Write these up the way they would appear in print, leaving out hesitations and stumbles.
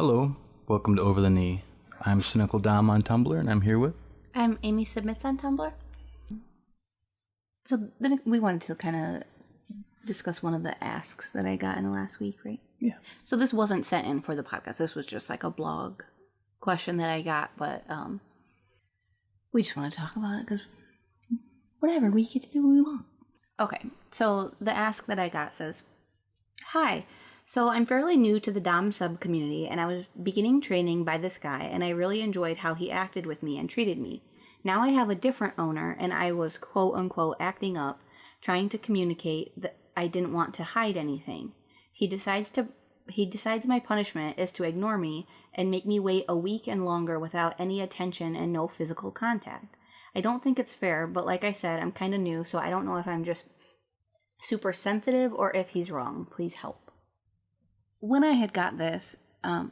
Hello, welcome to Over the Knee. I'm Cynical Dom on Tumblr, and I'm here with... I'm Amy Submits on Tumblr. So then we wanted to kind of discuss one of the asks that I got in the last week, right? Yeah. So this wasn't sent in for the podcast. This was just like a blog question that I got, but we just want to talk about it because whatever, we get to do what we want. Okay, so the ask that I got says, "Hi, so I'm fairly new to the Dom sub community, and I was beginning training by this guy, and I really enjoyed how he acted with me and treated me. Now I have a different owner, and I was quote-unquote acting up, trying to communicate that I didn't want to hide anything. He decides my punishment is to ignore me and make me wait a week and longer without any attention and no physical contact. I don't think it's fair, but like I said, I'm kind of new, so I don't know if I'm just super sensitive or if he's wrong. Please help." When I had got this,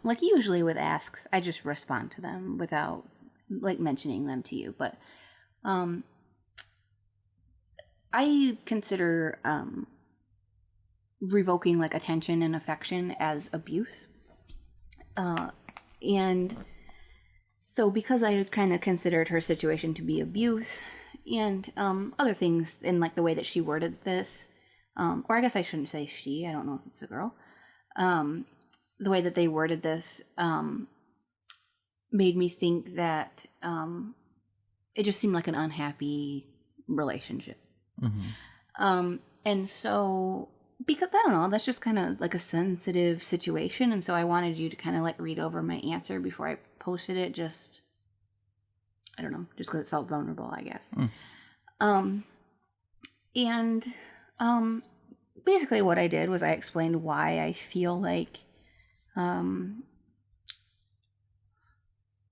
like usually with asks, I just respond to them without like mentioning them to you. But I consider revoking like attention and affection as abuse. And so because I kind of considered her situation to be abuse and other things in like the way that she worded this, or I guess I shouldn't say she, I don't know if it's a girl. The way that they worded this made me think that it just seemed like an unhappy relationship. Mm-hmm. And so, because, I don't know, that's just kind of like a sensitive situation. And so I wanted you to kind of like read over my answer before I posted it. Just, I don't know, just because it felt vulnerable, I guess. Basically what I did was I explained why I feel like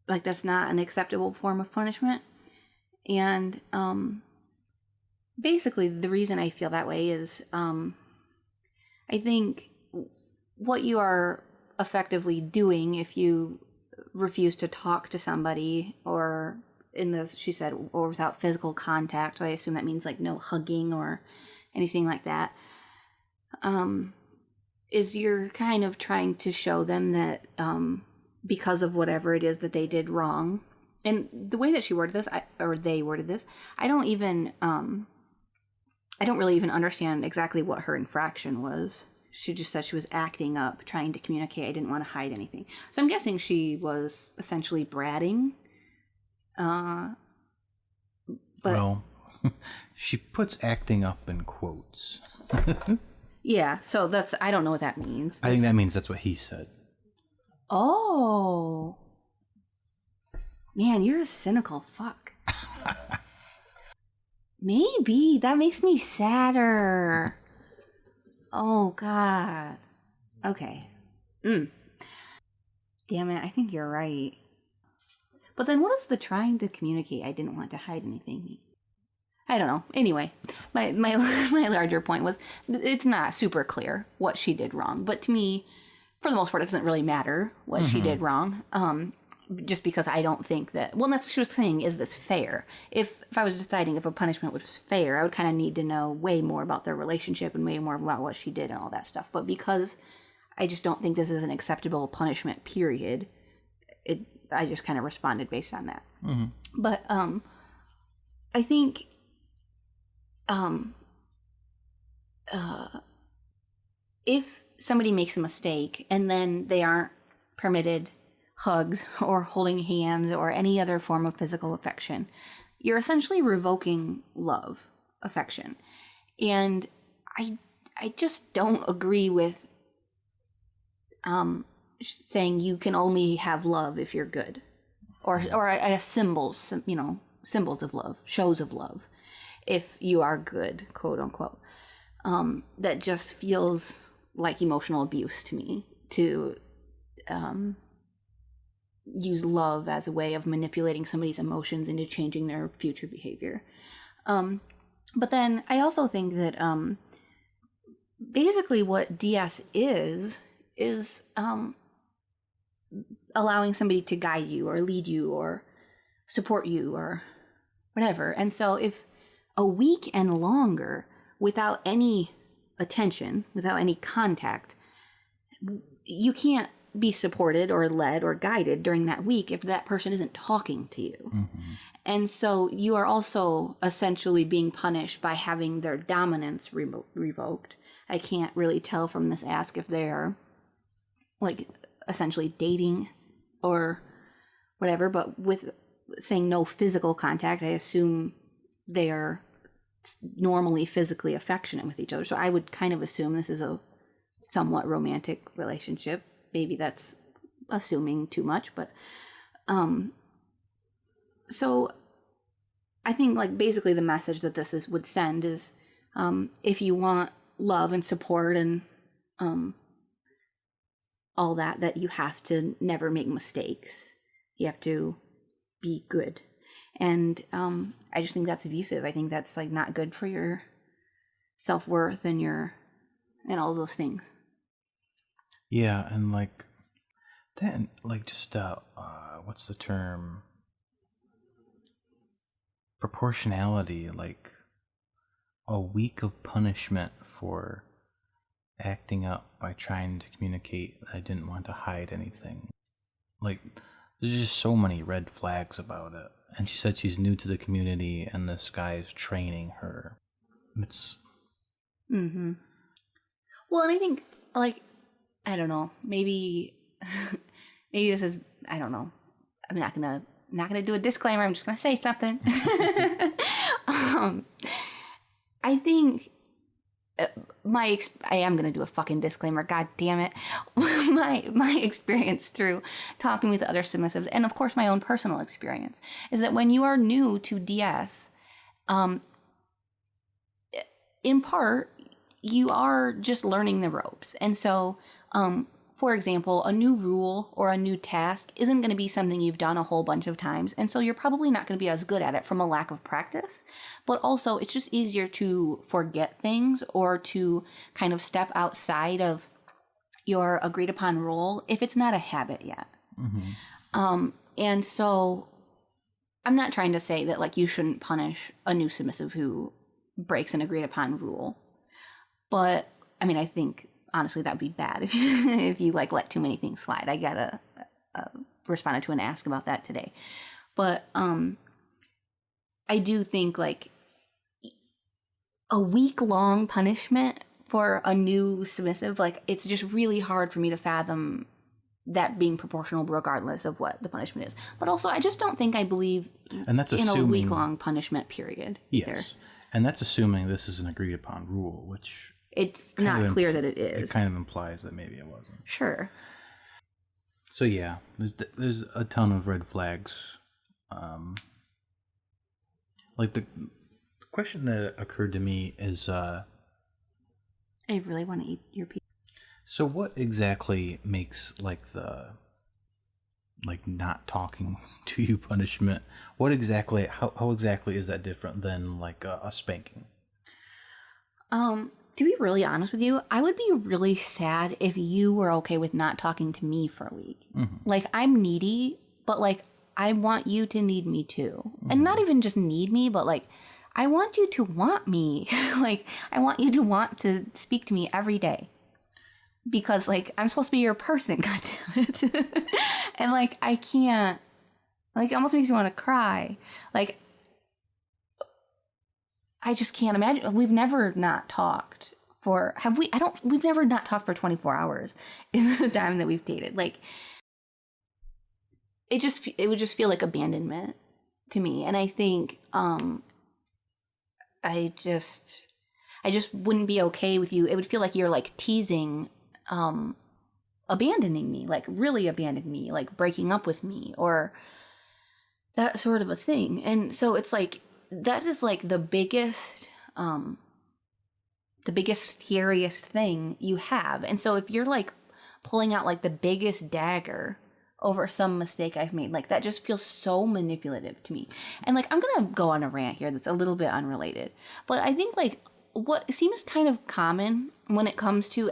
that's not an acceptable form of punishment. And basically the reason I feel that way is I think what you are effectively doing if you refuse to talk to somebody, or in this, she said, or without physical contact, so I assume that means like no hugging or anything like that, is you're kind of trying to show them that because of whatever it is that they did wrong. And the way that she worded this, they worded this, I don't really even understand exactly what her infraction was. She just said she was acting up, trying to communicate. I didn't want to hide anything. So I'm guessing she was essentially bratting. But Well, she puts acting up in quotes. Yeah, so I don't know what that means. I think that means that's what he said. Oh. Man, you're a cynical fuck. Maybe. That makes me sadder. Oh, God. Okay. Damn it, I think you're right. But then what does the trying to communicate I didn't want to hide anything mean? I don't know. Anyway, my larger point was it's not super clear what she did wrong. But to me, for the most part, it doesn't really matter what she did wrong. Just because I don't think that... Well, that's what she was saying, is this fair? If I was deciding if a punishment was fair, I would kind of need to know way more about their relationship and way more about what she did and all that stuff. But because I just don't think this is an acceptable punishment, period, I just kind of responded based on that. Mm-hmm. But I think... if somebody makes a mistake and then they aren't permitted hugs or holding hands or any other form of physical affection, you're essentially revoking love, affection. And I just don't agree with saying you can only have love if you're good, or I guess symbols of love, shows of love, if you are good, quote unquote. That just feels like emotional abuse to me, to use love as a way of manipulating somebody's emotions into changing their future behavior. But then I also think that basically what DS is allowing somebody to guide you or lead you or support you or whatever. And so if a week and longer without any attention, without any contact, you can't be supported or led or guided during that week if that person isn't talking to you. Mm-hmm. And so you are also essentially being punished by having their dominance revoked. I can't really tell from this ask if they're like essentially dating or whatever, but with saying no physical contact, I assume they are normally physically affectionate with each other. So I would kind of assume this is a somewhat romantic relationship. Maybe that's assuming too much, but so I think like basically the message that this would send is if you want love and support and all that you have to never make mistakes. You have to be good. And I just think that's abusive. I think that's like not good for your self-worth and all those things. Yeah, and like then like just what's the term? Proportionality, like a week of punishment for acting up by trying to communicate that I didn't want to hide anything. Like, there's just so many red flags about it. And she said she's new to the community and this guy is training her. It's... Mm-hmm. Well, and I think, like, I don't know, maybe this is, I don't know. I'm not gonna do a disclaimer. I'm just gonna say something. I think I am gonna do a fucking disclaimer. God damn it! my experience through talking with other submissives, and of course my own personal experience, is that when you are new to DS, in part you are just learning the ropes, and so for example, a new rule or a new task isn't going to be something you've done a whole bunch of times, and so you're probably not going to be as good at it from a lack of practice. But also, it's just easier to forget things or to kind of step outside of your agreed upon role if it's not a habit yet. Mm-hmm. And so I'm not trying to say that like you shouldn't punish a new submissive who breaks an agreed upon rule. But I mean, I think honestly that would be bad if you like let too many things slide. I got responded to an ask about that today. But I do think like a week-long punishment for a new submissive, like it's just really hard for me to fathom that being proportional regardless of what the punishment is. But also I just don't think I believe and that's in a week-long punishment period either. Yes. And that's assuming this is an agreed upon rule, which it's not clear that it is. It kind of implies that maybe it wasn't. Sure. So yeah, there's a ton of red flags. Like the question that occurred to me is, I really want to eat your pizza. So what exactly makes like the not talking to you punishment? What exactly? How exactly is that different than like a spanking? To be really honest with you, I would be really sad if you were okay with not talking to me for a week. Mm-hmm. Like, I'm needy, but like, I want you to need me too. Mm-hmm. And not even just need me, but like, I want you to want me. Like, I want you to want to speak to me every day. Because like, I'm supposed to be your person, goddammit. And like, I can't, like, it almost makes me want to cry. Like, I just can't imagine. We've never not talked for, we've never not talked for 24 hours in the time that we've dated. Like, it would just feel like abandonment to me. And I think, I just wouldn't be okay with you. It would feel like you're like teasing, abandoning me, like really abandoning me, like breaking up with me or that sort of a thing. And so it's like, that is like the biggest, scariest thing you have. And so if you're like pulling out like the biggest dagger over some mistake I've made, like that just feels so manipulative to me. And like, I'm going to go on a rant here that's a little bit unrelated, but I think like what seems kind of common when it comes to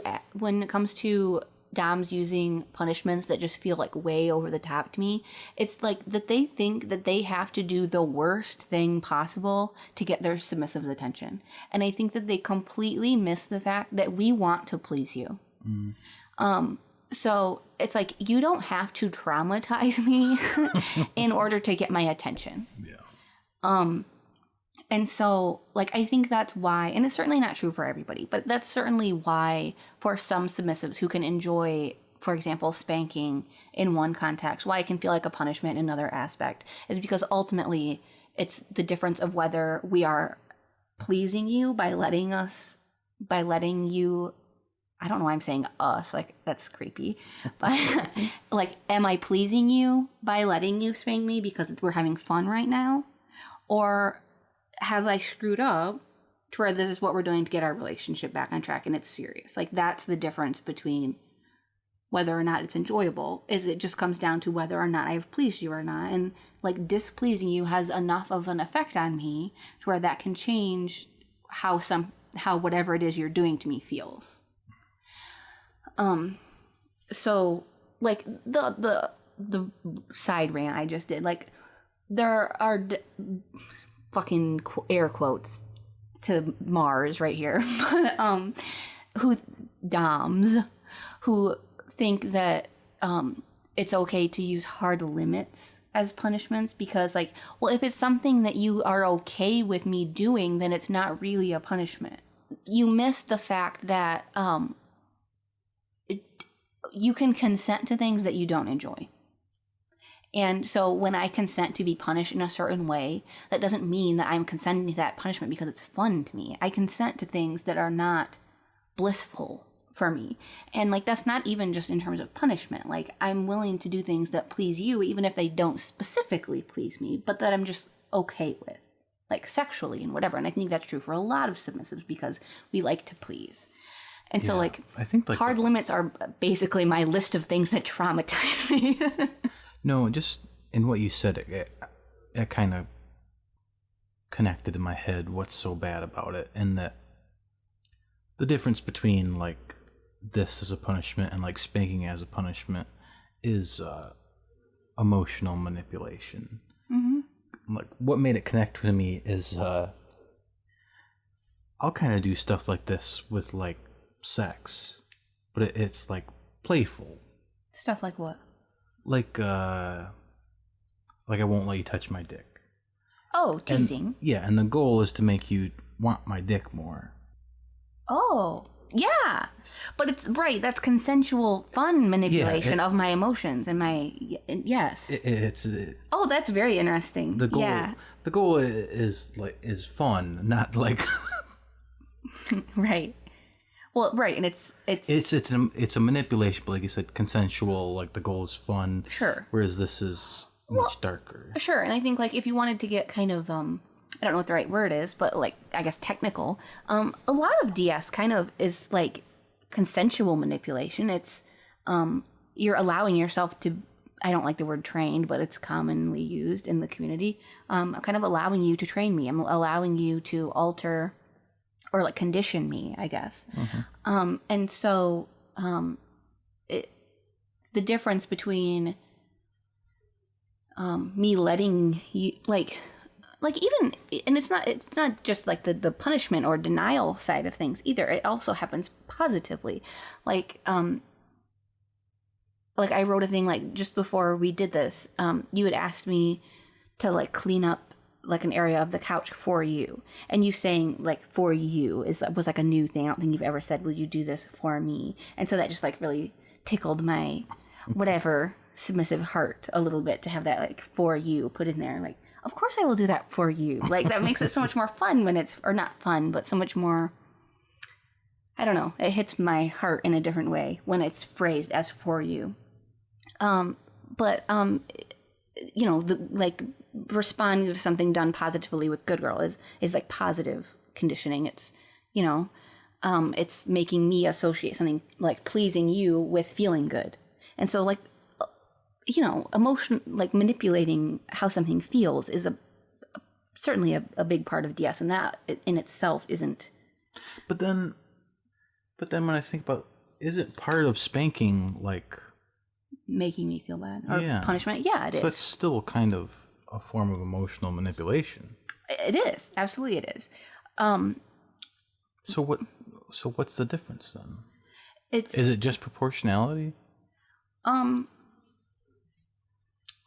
doms using punishments that just feel like way over the top to me, it's like that they think that they have to do the worst thing possible to get their submissive's attention. And I think that they completely miss the fact that we want to please you. Mm. So it's like, you don't have to traumatize me in order to get my attention. Yeah. And so, like, I think that's why, and it's certainly not true for everybody, but that's certainly why for some submissives who can enjoy, for example, spanking in one context, why it can feel like a punishment in another aspect, is because ultimately it's the difference of whether we are pleasing you by letting you, I don't know why I'm saying us, like, that's creepy, but like, am I pleasing you by letting you spank me because we're having fun right now? Or have I screwed up to where this is what we're doing to get our relationship back on track and it's serious? Like, that's the difference between whether or not it's enjoyable, is it just comes down to whether or not I've pleased you or not. And like, displeasing you has enough of an effect on me to where that can change how whatever it is you're doing to me feels. So like the side rant I just did, like, there are fucking air quotes to Mars right here, but doms who think that it's okay to use hard limits as punishments because, like, well, if it's something that you are okay with me doing, then it's not really a punishment. You miss the fact that you can consent to things that you don't enjoy. And so when I consent to be punished in a certain way, that doesn't mean that I'm consenting to that punishment because it's fun to me. I consent to things that are not blissful for me. And like, that's not even just in terms of punishment. Like, I'm willing to do things that please you, even if they don't specifically please me, but that I'm just okay with, like sexually and whatever. And I think that's true for a lot of submissives because we like to please. And so, like, I think like hard limits are basically my list of things that traumatize me. No, just in what you said, it kind of connected in my head what's so bad about it, and that the difference between like this as a punishment and like spanking as a punishment is emotional manipulation. Mm-hmm. Like, what made it connect with me is I'll kind of do stuff like this with like sex, but it's like playful Stuff like what? Like I won't let you touch my dick. Oh, teasing. And the goal is to make you want my dick more. Oh, yeah. But it's right. That's consensual, fun manipulation of my emotions and my yes. Oh, that's very interesting. The goal is fun, not like right. Well, right, and it's a manipulation, but like you said, consensual. Like, the goal is fun. Sure. Whereas this is much darker. Sure, and I think like if you wanted to get kind of I don't know what the right word is, but like, I guess technical. A lot of DS kind of is like consensual manipulation. It's you're allowing yourself to. I don't like the word trained, but it's commonly used in the community. I'm kind of allowing you to train me. I'm allowing you to alter or like condition me, I guess. Mm-hmm. And so the difference between me letting you like even, and it's not just like the punishment or denial side of things either. It also happens positively. Like I wrote a thing like just before we did this, you had asked me to like clean up like an area of the couch for you, and you saying like for you was like a new thing. I don't think you've ever said, will you do this for me? And so that just like really tickled my whatever submissive heart a little bit to have that like for you put in there. Like, of course I will do that for you. Like, that makes it so much more fun when it's, or not fun, but so much more, I don't know, it hits my heart in a different way when it's phrased as for you. You know, like responding to something done positively with Good Girl is like positive conditioning. It's, you know, it's making me associate something like pleasing you with feeling good. And so like, you know, emotion, like manipulating how something feels is certainly a big part of DS, and that in itself isn't. But then when I think about, isn't part of spanking like making me feel bad or punishment? Yeah, it is. So it's still kind of a form of emotional manipulation. It is. Absolutely it is. So what's the difference then? Is it just proportionality?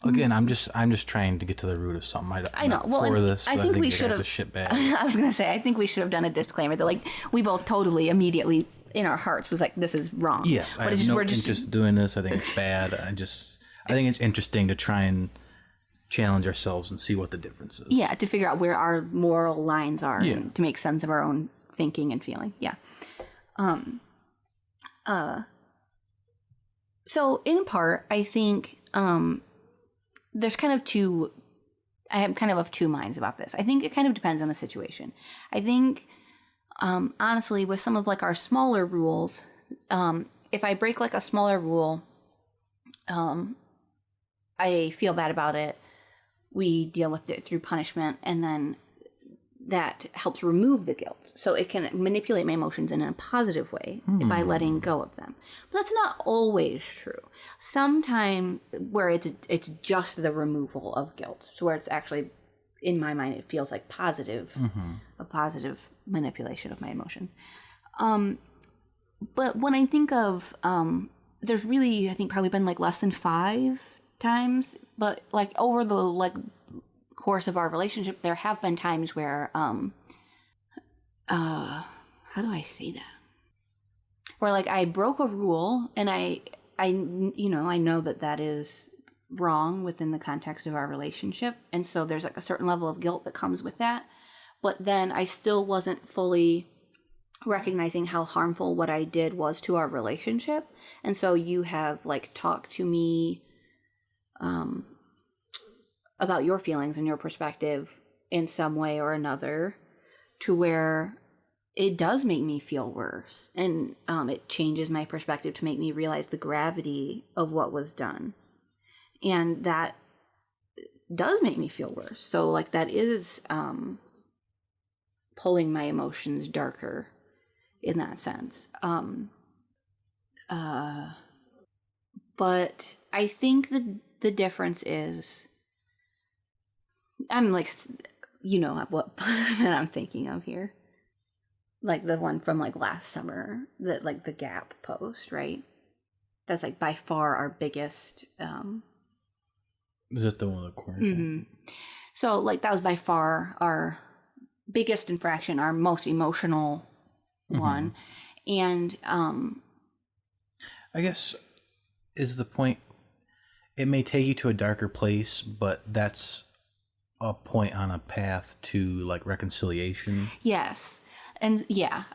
Again, I'm just trying to get to the root of something. I know. Well, for this, I think we should have. I was gonna say, I think we should have done a disclaimer that, like, we both totally immediately in our hearts was like, this is wrong. Yes, I have no interest in doing this. I think it's bad. I think it's interesting to try and challenge ourselves and see what the difference is. Yeah, to figure out where our moral lines are and to make sense of our own thinking and feeling. Yeah. So in part, I think there's kind of two. I am kind of two minds about this. I think it kind of depends on the situation. I think, honestly, with some of like our smaller rules, if I break like a smaller rule, I feel bad about it. We deal with it through punishment, and then that helps remove the guilt. So it can manipulate my emotions in a positive way by letting go of them. But that's not always true. Sometimes where it's just the removal of guilt. So where it's actually, in my mind, it feels like positive, a positive manipulation of my emotions. But when I think of, there's really, I think probably been like less than 5 times, but like over the like course of our relationship, there have been times where how do I say that, where like I broke a rule and I know that is wrong within the context of our relationship, and so there's like a certain level of guilt that comes with that, but then I still wasn't fully recognizing how harmful what I did was to our relationship. And so you have like talked to me about your feelings and your perspective in some way or another, to where it does make me feel worse. And it changes my perspective to make me realize the gravity of what was done. And that does make me feel worse. So like that is pulling my emotions darker in that sense. But I think the difference is, I'm like, what that I'm thinking of here, like the one from like last summer, that like the Gap post, right? That's like by far our biggest. Is it the one with the quarantine? So like that was by far our biggest infraction, our most emotional one, and I guess is the point. It may take you to a darker place, but that's a point on a path to like reconciliation. Yes. And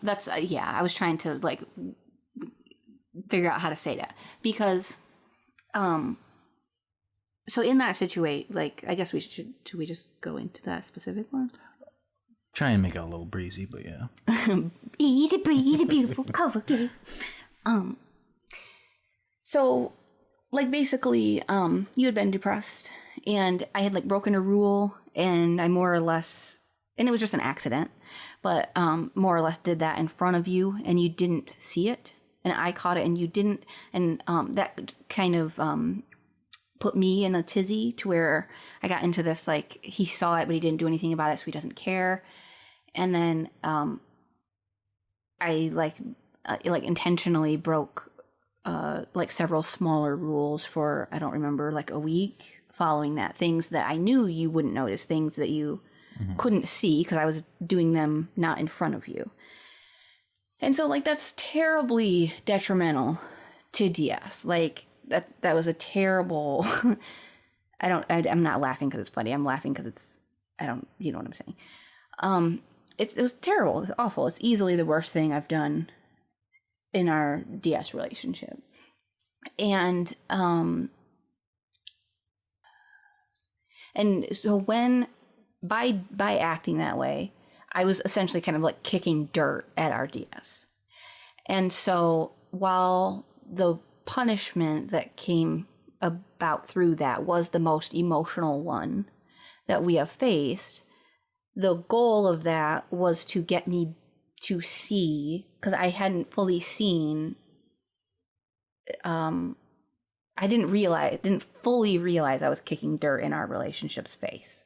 that's I was trying to like figure out how to say that, because so in that situation, like, I guess should we just go into that specific one? Try and make it a little breezy, but yeah. Easy breezy, beautiful cover girl. So like basically you had been depressed, and I had like broken a rule, and I more or less, and it was just an accident, but more or less did that in front of you, and you didn't see it, and I caught it and you didn't, and that kind of put me in a tizzy to where I got into this, like, he saw it but he didn't do anything about it, so he doesn't care. And then I like intentionally broke like several smaller rules for, I don't remember, like a week following that. Things that I knew you wouldn't notice, things that you couldn't see because I was doing them not in front of you. And so like that's terribly detrimental to DS. Like that was a terrible I'm not laughing because it's funny. I'm laughing because you know what I'm saying. It was terrible. It was awful. It's easily the worst thing I've done in our DS relationship. And so when by acting that way, I was essentially kind of like kicking dirt at our DS. And so while the punishment that came about through that was the most emotional one that we have faced, the goal of that was to get me to see, because I hadn't fully seen, I didn't fully realize I was kicking dirt in our relationship's face.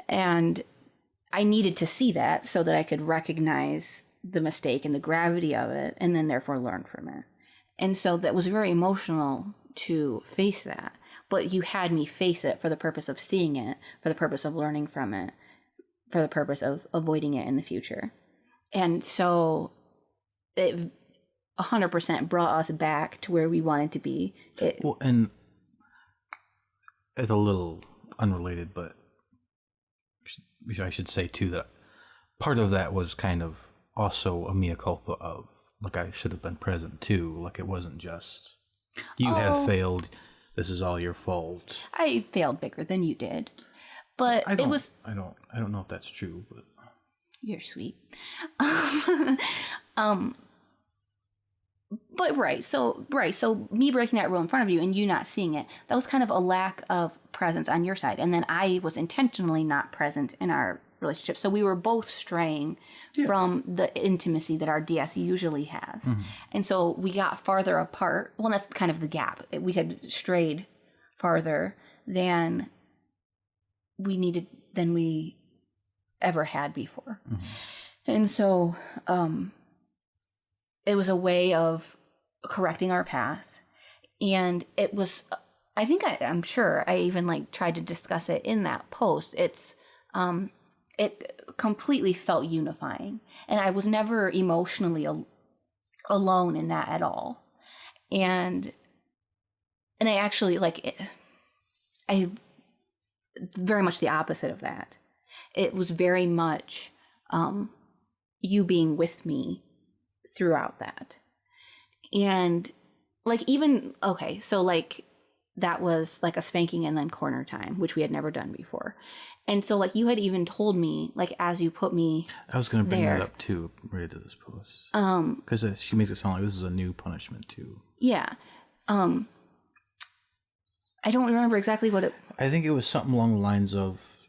And I needed to see that so that I could recognize the mistake and the gravity of it, and then therefore learn from it. And so that was very emotional to face that. But you had me face it for the purpose of seeing it, for the purpose of learning from it, for the purpose of avoiding it in the future. And so it 100% brought us back to where we wanted to be. Well, and it's a little unrelated, but I should say too that part of that was kind of also a mea culpa of, like, I should have been present too. Like, it wasn't just, you have failed, this is all your fault. I failed bigger than you did. But I don't know if that's true, but you're sweet. But so me breaking that rule in front of you and you not seeing it, that was kind of a lack of presence on your side. And then I was intentionally not present in our relationship. So we were both straying from the intimacy that our DS usually has. Mm-hmm. And so we got farther apart. Well, that's kind of the gap. We had strayed farther than we ever had before. Mm-hmm. And so it was a way of correcting our path. And it was, I'm sure I even tried to discuss it in that post. It completely felt unifying. And I was never emotionally alone in that at all. And I actually, I very much the opposite of that. It was very much you being with me throughout that. And that was like a spanking and then corner time, which we had never done before. And so you had even told me, as you put me I was going to bring that up too, right to this post. Because she makes it sound like this is a new punishment too. Yeah. I don't remember exactly what I think it was something along the lines of,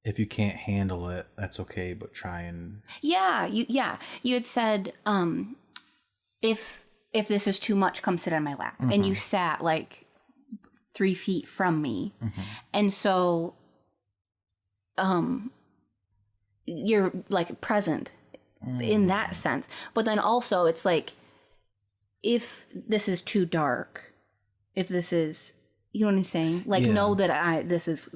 if you can't handle it, that's okay, but try and... Yeah, you had said, if this is too much, come sit on my lap. Mm-hmm. And you sat 3 feet from me. Mm-hmm. And so you're present in that sense. But then also it's if this is too dark, if this is, you know what I'm saying? Know that this is,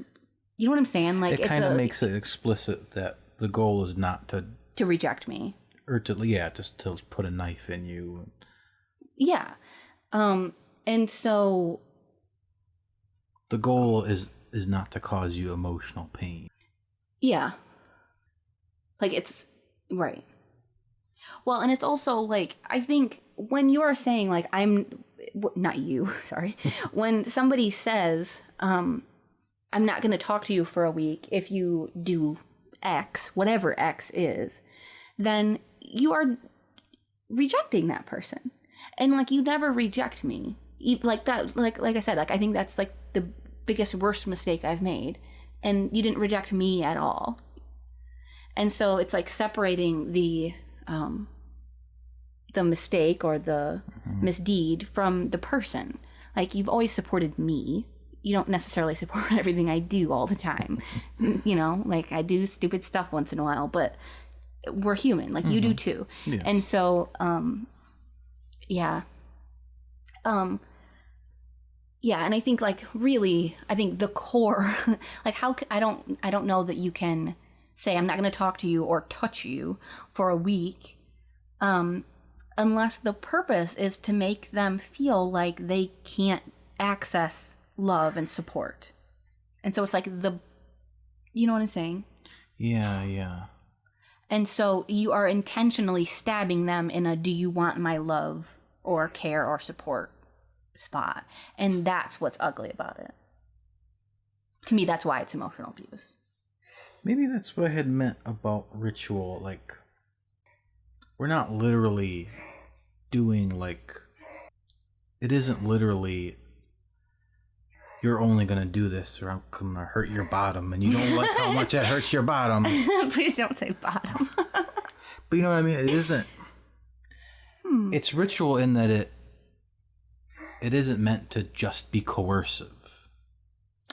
you know what I'm saying? It kind of makes it explicit that the goal is not to reject me. Or to put a knife in you. Yeah. And so the goal is not to cause you emotional pain. Yeah. It's right. Well, and it's also I think when you're saying I'm not you, sorry. When somebody says, I'm not going to talk to you for a week if you do X, whatever X is, then you are rejecting that person. And you never reject me. That, like I said, I think that's the biggest, worst mistake I've made. And you didn't reject me at all. And so it's separating the mistake or the misdeed from the person. You've always supported me. You don't necessarily support everything I do all the time. I do stupid stuff once in a while, but we're human. You do too. Yeah. And so, yeah. Yeah, and I think really, I think the core, how I don't know that you can say I'm not going to talk to you or touch you for a week, unless the purpose is to make them feel like they can't access love and support. And so it's you know what I'm saying? Yeah. And so you are intentionally stabbing them in a do you want my love or care or support spot. And that's what's ugly about it. To me, that's why it's emotional abuse. Maybe that's what I had meant about ritual. We're not literally doing it isn't literally, you're only going to do this or I'm going to hurt your bottom, and you don't like how much that hurts your bottom. Please don't say bottom. But you know what I mean? It isn't. It's ritual in that it isn't meant to just be coercive.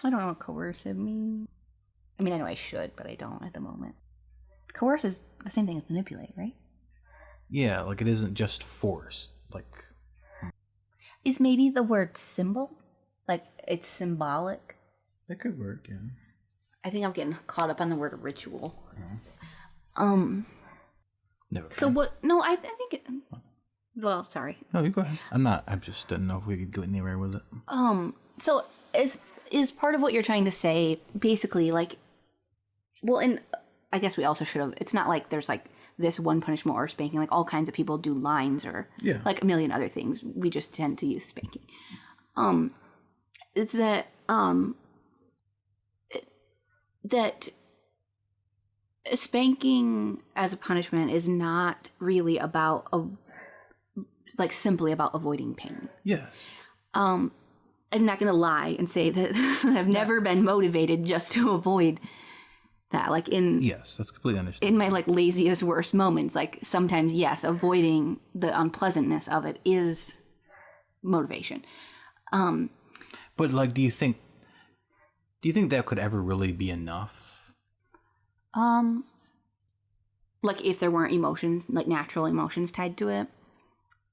I don't know what coercive means. I mean, I know I should, but I don't at the moment. Coerce is the same thing as manipulate, right? Yeah, it isn't just force. like... Is maybe the word symbol? Like, it's symbolic? That could work, yeah. I think I'm getting caught up on the word ritual. Never So mind. what... No, I think... Well, sorry. No, you go ahead. I just didn't know if we could go anywhere with it. So is part of what you're trying to say basically like... Well, and I guess we also should have... It's not like there's like this one punishment or spanking. Like all kinds of people do lines or like a million other things. We just tend to use spanking. It's that that spanking as a punishment is not really about like simply about avoiding pain. Yeah. I'm not gonna lie and say that I've never been motivated just to avoid that. Like Yes, that's completely understandable. in my like laziest worst moments, like sometimes yes, avoiding the unpleasantness of it is motivation. But like, do you think that could ever really be enough? Like if there weren't emotions, like natural emotions tied to it.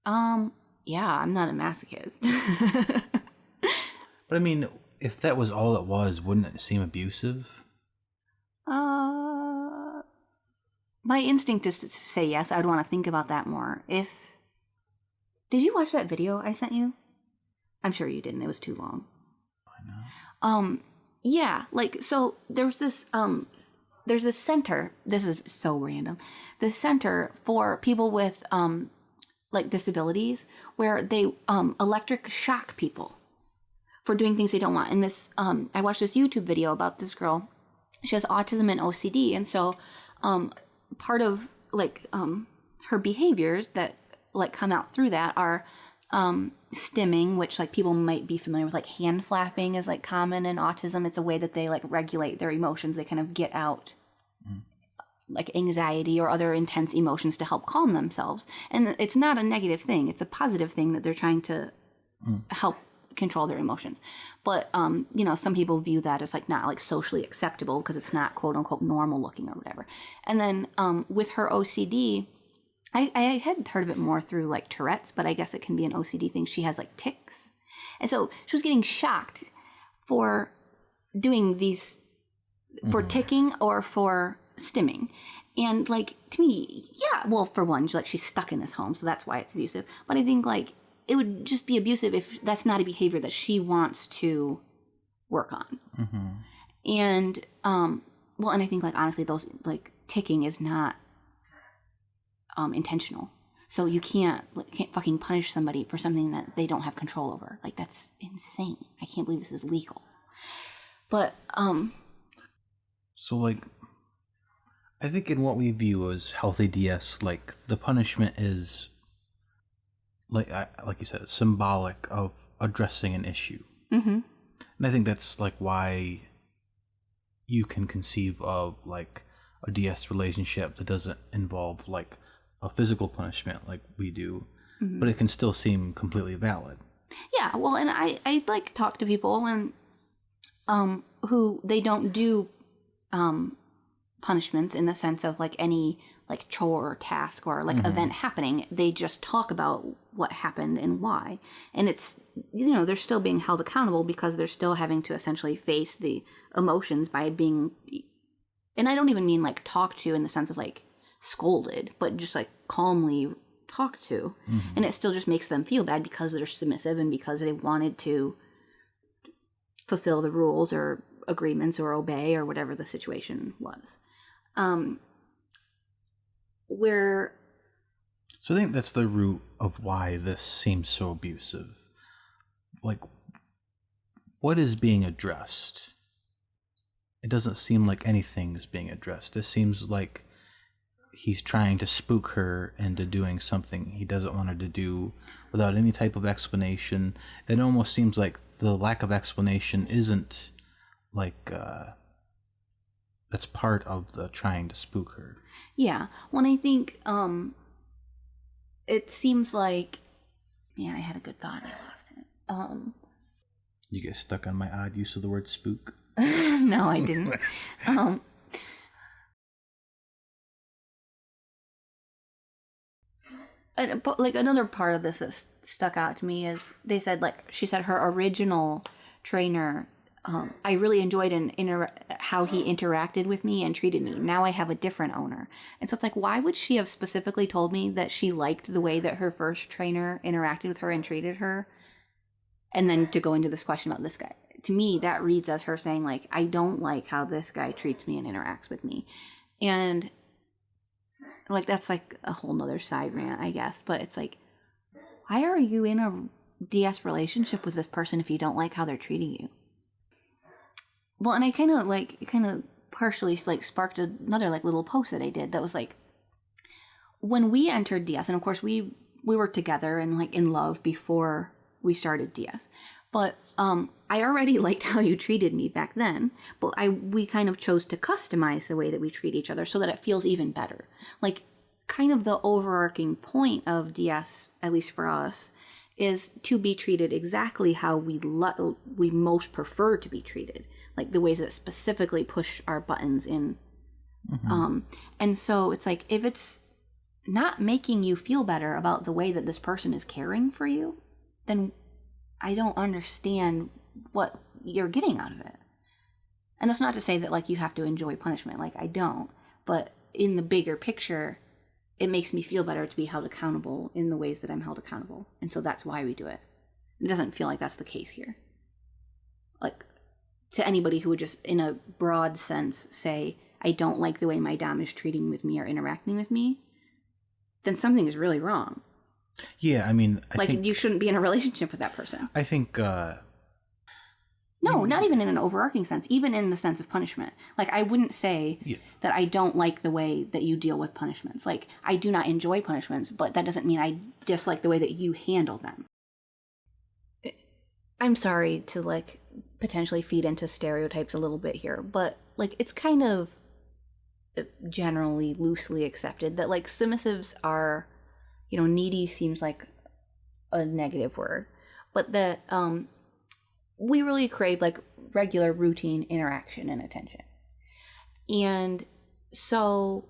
Yeah, I'm not a masochist. But I mean, if that was all it was, wouldn't it seem abusive? My instinct is to say yes. I'd want to think about that more. Did you watch that video I sent you? I'm sure you didn't. It was too long. I know. Yeah, like, so there's this center. This is so random. This center for people with, like disabilities where they, electric shock people for doing things they don't want. And this, I watched this YouTube video about this girl. She has autism and OCD. And so, part of like, her behaviors that like come out through that are, stimming, which like people might be familiar with, like hand flapping is like common in autism. It's a way that they like regulate their emotions. They kind of get out like anxiety or other intense emotions to help calm themselves. And it's not a negative thing. It's a positive thing that they're trying to help control their emotions. But, you know, some people view that as like not like socially acceptable because it's not quote unquote normal looking or whatever. And then with her OCD, I had heard of it more through like Tourette's, but I guess it can be an OCD thing. She has like tics. And so she was getting shocked for doing these, for ticking or for stimming. And like, to me, yeah, well, for one, she's stuck in this home, so that's why it's abusive. But I think like, it would just be abusive if that's not a behavior that she wants to work on. And, well, and I think like, honestly, those like ticking is not intentional. So you can't fucking punish somebody for something that they don't have control over. Like, that's insane. I can't believe this is legal. But so like, I think in what we view as healthy DS, like the punishment is like you said, symbolic of addressing an issue. And I think that's like why you can conceive of like a DS relationship that doesn't involve like a physical punishment like we do, but it can still seem completely valid. Yeah, well, and I like talk to people and who they don't do punishments in the sense of like any like chore or task or like event happening. They just talk about what happened and why. And it's, you know, they're still being held accountable because they're still having to essentially face the emotions by being, and I don't even mean like talk to in the sense of like scolded, but just like calmly talked to. And it still just makes them feel bad because they're submissive and because they wanted to fulfill the rules or agreements or obey or whatever the situation was. So I think that's the root of why this seems so abusive. Like, what is being addressed? It doesn't seem like anything is being addressed. It seems like he's trying to spook her into doing something he doesn't want her to do without any type of explanation. It almost seems like the lack of explanation isn't like that's part of the trying to spook her. Yeah. Well, I think it seems like, man, I had a good thought and I lost it. You get stuck on my odd use of the word spook? No, I didn't. But like another part of this that stuck out to me is they said, like, she said her original trainer, I really enjoyed how he interacted with me and treated me. Now I have a different owner. And so it's like, why would she have specifically told me that she liked the way that her first trainer interacted with her and treated her? And then to go into this question about this guy. To me, that reads as her saying, like, I don't like how this guy treats me and interacts with me. And like, that's like a whole nother side rant, I guess. But it's like, why are you in a DS relationship with this person if you don't like how they're treating you? Well, and I kind of partially like sparked another like little post that I did that was like, when we entered DS, and of course we were together and like in love before we started DS, but I already liked how you treated me back then, but we kind of chose to customize the way that we treat each other so that it feels even better. Like, kind of the overarching point of DS, at least for us, is to be treated exactly how we most prefer to be treated, like the ways that specifically push our buttons in. Mm-hmm. And so it's like, if it's not making you feel better about the way that this person is caring for you, then I don't understand what you're getting out of it. And that's not to say that like you have to enjoy punishment, like I don't, but in the bigger picture, it makes me feel better to be held accountable in the ways that I'm held accountable. And so that's why we do it. It doesn't feel like that's the case here. Like, to anybody who would just in a broad sense say, I don't like the way my dom is treating with me or interacting with me, then something is really wrong. Yeah, I mean, I think you shouldn't be in a relationship with that person. I think no, not even in an overarching sense, even in the sense of punishment. Like, I wouldn't say that I don't like the way that you deal with punishments. Like, I do not enjoy punishments, but that doesn't mean I dislike the way that you handle them. I'm sorry to, like, potentially feed into stereotypes a little bit here, but, like, it's kind of generally loosely accepted that, like, submissives are, you know, needy seems like a negative word, but that, we really crave like regular routine interaction and attention. And so,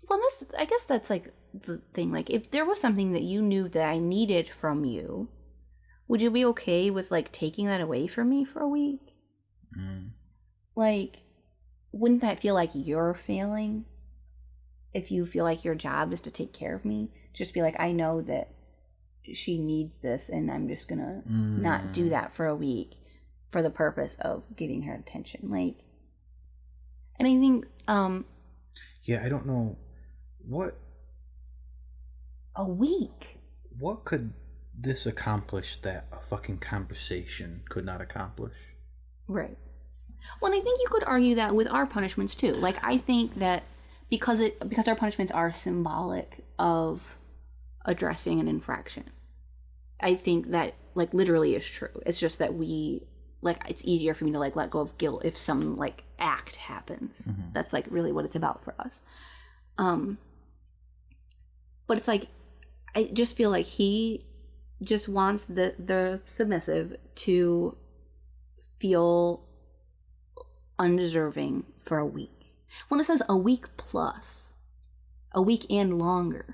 well, I guess that's like the thing. Like, if there was something that you knew that I needed from you, would you be okay with like taking that away from me for a week? Like, wouldn't that feel like you're failing? If you feel like your job is to take care of me, just be like, I know that she needs this and I'm just gonna not do that for a week for the purpose of getting her attention. Like, and I think yeah, I don't know what a week, what could this accomplish that a fucking conversation could not accomplish? Right. Well, and I think you could argue that with our punishments too. Like, I think that because our punishments are symbolic of addressing an infraction, I think that like literally is true. It's just that we like, it's easier for me to like let go of guilt if some like act happens. Mm-hmm. That's like really what it's about for us. But it's like, I just feel like he just wants the submissive to feel undeserving for a week. When it says a week plus, a week and longer.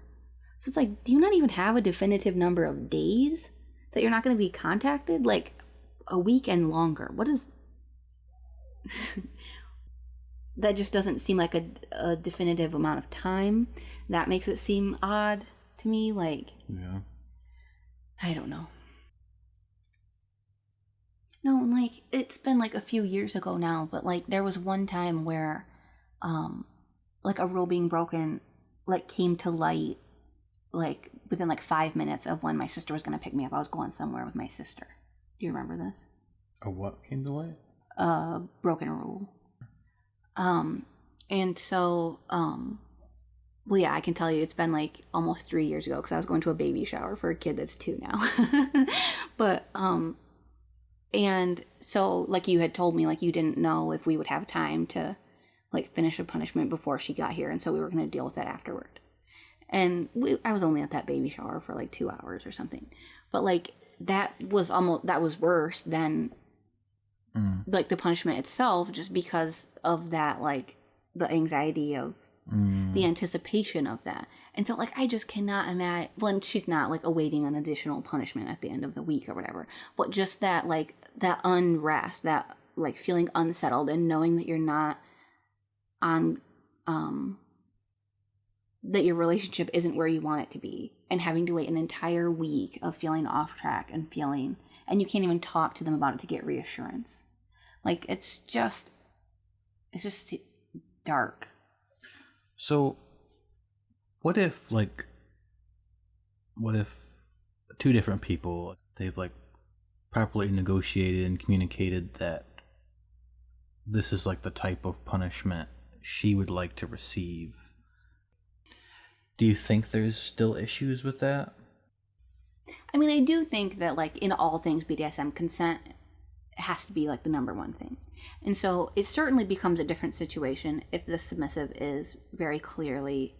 So it's like, do you not even have a definitive number of days that you're not going to be contacted? Like, a week and longer. What is... That just doesn't seem like a definitive amount of time. That makes it seem odd to me. Like, yeah. I don't know. No, like, it's been like a few years ago now, but like there was one time where like a rule being broken like came to light like within like 5 minutes of when my sister was going to pick me up. I was going somewhere with my sister. Do you remember this? A what came to light? Broken rule. And so, well, yeah, I can tell you it's been like almost 3 years ago because I was going to a baby shower for a kid that's 2 now. But, and so like you had told me, like you didn't know if we would have time to like finish a punishment before she got here. And so we were going to deal with that afterward. And I was only at that baby shower for like 2 hours or something. But like that was worse than like the punishment itself, just because of that, like the anxiety of the anticipation of that. And so, like, I just cannot imagine, well, and she's not, like, awaiting an additional punishment at the end of the week or whatever, but just that, like, that unrest, that, like, feeling unsettled and knowing that you're not on, that your relationship isn't where you want it to be, and having to wait an entire week of feeling off track and you can't even talk to them about it to get reassurance. Like, it's just dark. So, what if two different people, they've, like, properly negotiated and communicated that this is, like, the type of punishment she would like to receive? Do you think there's still issues with that? I mean, I do think that, like, in all things BDSM, consent has to be, like, the number one thing. And so it certainly becomes a different situation if the submissive is very clearly,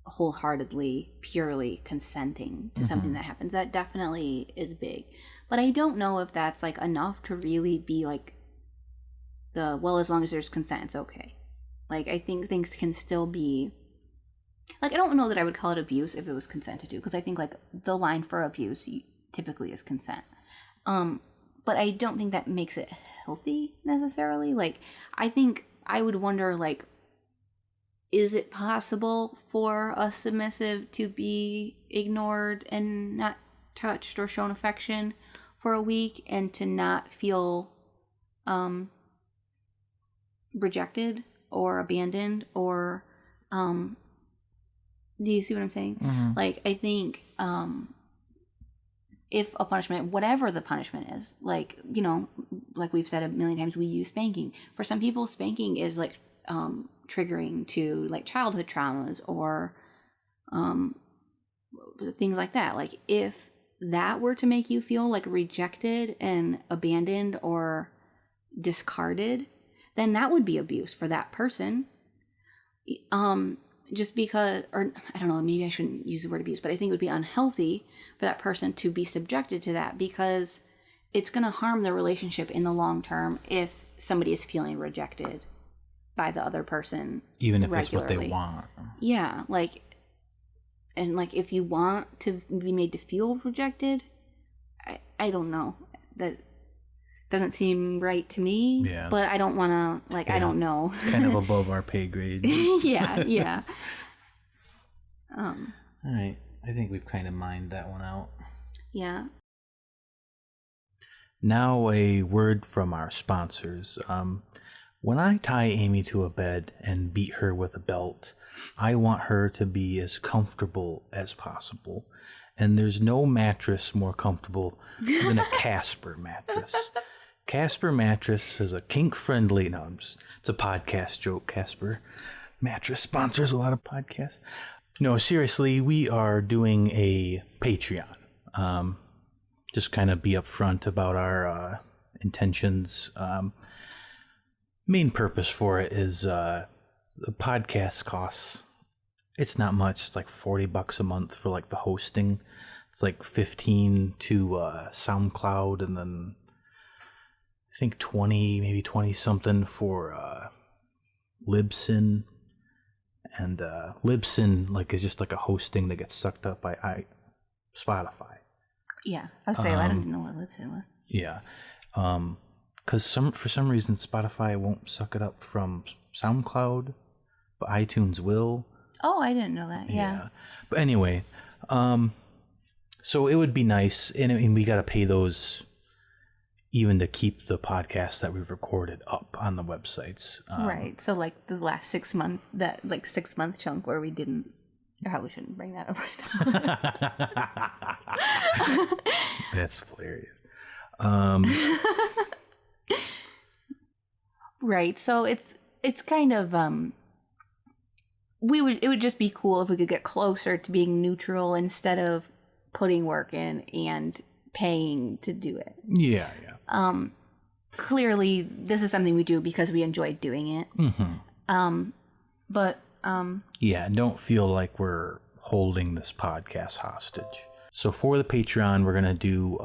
wholeheartedly, purely consenting to something that happens. That definitely is big. But I don't know if that's, like, enough to really be, like, well, as long as there's consent, it's okay. Like, I think things can still be... Like, I don't know that I would call it abuse if it was consented to, because I think, like, the line for abuse typically is consent. But I don't think that makes it healthy, necessarily. Like, I think I would wonder, like, is it possible for a submissive to be ignored and not touched or shown affection for a week and to not feel rejected or abandoned or... Do you see what I'm saying? Mm-hmm. Like, I think if a punishment, whatever the punishment is, like, you know, like we've said a million times, we use spanking. For some people, spanking is, like, triggering to, like, childhood traumas or things like that. Like, if that were to make you feel, like, rejected and abandoned or discarded, then that would be abuse for that person. Just because, or I don't know, maybe I shouldn't use the word abuse, but I think it would be unhealthy for that person to be subjected to that, because it's going to harm the relationship in the long term if somebody is feeling rejected by the other person. Even if regularly. It's what they want. Yeah, like, and, like, if you want to be made to feel rejected, I don't know. That doesn't seem right to me. Yeah. But I don't want to, like, yeah. I don't know. It's kind of above our pay grade. Yeah. All right. I think we've kind of mined that one out. Yeah. Now a word from our sponsors. When I tie Amy to a bed and beat her with a belt, I want her to be as comfortable as possible. And there's no mattress more comfortable than a Casper mattress. Casper mattress is a kink-friendly... No, it's a podcast joke, Casper. Mattress sponsors a lot of podcasts. No, seriously, we are doing a Patreon. Just kind of be upfront about our intentions. Main purpose for it is the podcast costs... It's not much. It's like $40 a month for, like, the hosting. It's like $15 to SoundCloud, and then I think 20, maybe 20 something for Libsyn. And Libsyn, like, is just like a hosting that gets sucked up by Spotify. Yeah, I was saying I didn't know what Libsyn was. Yeah, because for some reason Spotify won't suck it up from SoundCloud, but iTunes will. Oh, I didn't know that. Yeah. But anyway, so it would be nice, and we got to pay those even to keep the podcasts that we've recorded up on the websites. Right. So, like, the last 6 month, that, like, 6 month chunk where we didn't, or how we shouldn't bring that up right now. That's hilarious. Right. So it's kind of, it would just be cool if we could get closer to being neutral instead of putting work in and paying to do it. Yeah. Clearly, this is something we do because we enjoy doing it. Mm-hmm. Yeah, don't feel like we're holding this podcast hostage. So for the Patreon, we're gonna do